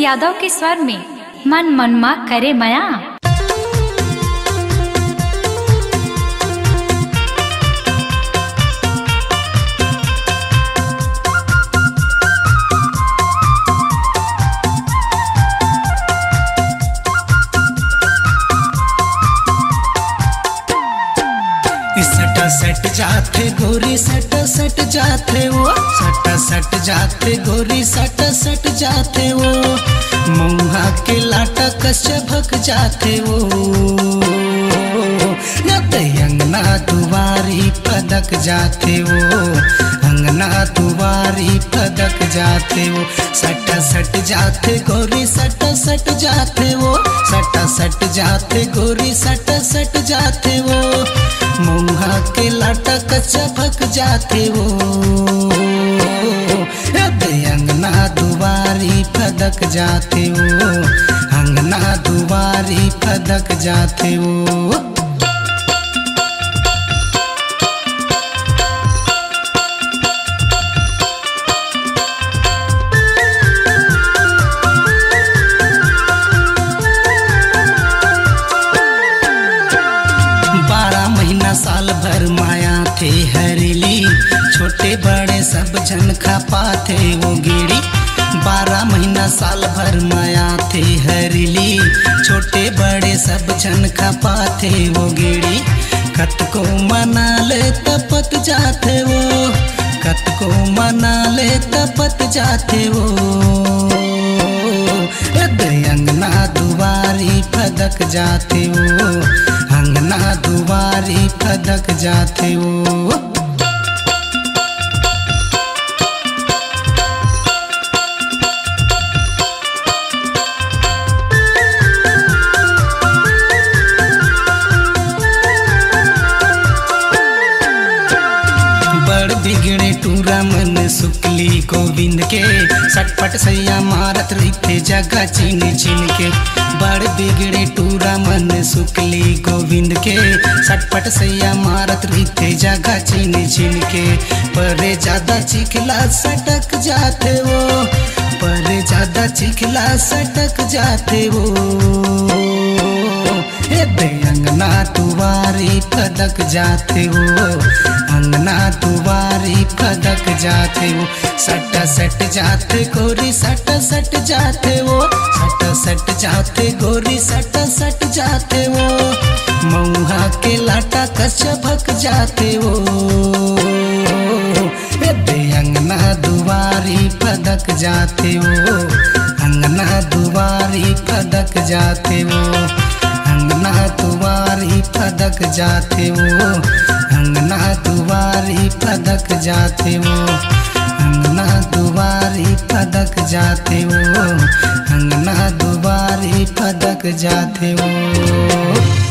यादव के स्वर में मन मनमा करे मया। सटा सट जाते गोरी सट सट जाते वो, सटा सट जाते गोरी सट सट जाते वो, मुँहा के लाटा कस भक जाते वो, अंगना दुआरी पदक जाते वो, अंगना दुआरी पदक जाते वो, सटा सट जाते गोरी सट सट जाते वो, सटा सट जाते गोरी सट सट जाते वो, मुँहा के लाटा कच्चा भक जाते वो, अंगना दुआरी पदक जाते वो, अंगना दुआरी पदक जाते वो। साल भर माया थे हरेली, छोटे बड़े सब जन खा पाते वो गेड़ी, 12 महीना साल भर माया थे हरेली, छोटे बड़े सब जन खा पाते वो गेड़ी, कत को मना ले तपत जाते वो, कत को मना ले तपत जाते वो, अंगना दुआरी पदक जाते वो, अंगना दुआरी पदक जाते वो। बड़ बिगड़े टूरा मन सुकली गोविंद के, सटपट सैया मारत रहते जगह चिन चिन के, बड़ बिगड़े टूरा मन सुकली गोविंद के, सटपट सैया मारत रहते जगह चिन चिन के, परे ज्यादा चिखला सटक जाते वो, परे ज्यादा चिखला सटक जाते वो, अंगना दुआरी पदक जाते वो, अंगना दुआरी पदक जाते वो, सट सट जाते गोरी सट सट जाते वो, सट सट जाते गोरी सट सट जाते वो, मुँहा के लाटा कस भक जाते वो, अंगना दुआरी पदक जाते वो, अंगना दुआरी पदक जाते वो, अंगना दुआरी पदक जाते वो, अंगना दुआरी पदक जाते वो, अंगना दुआरी पदक जाते वो, अंगना दुआरी पदक जाते वो।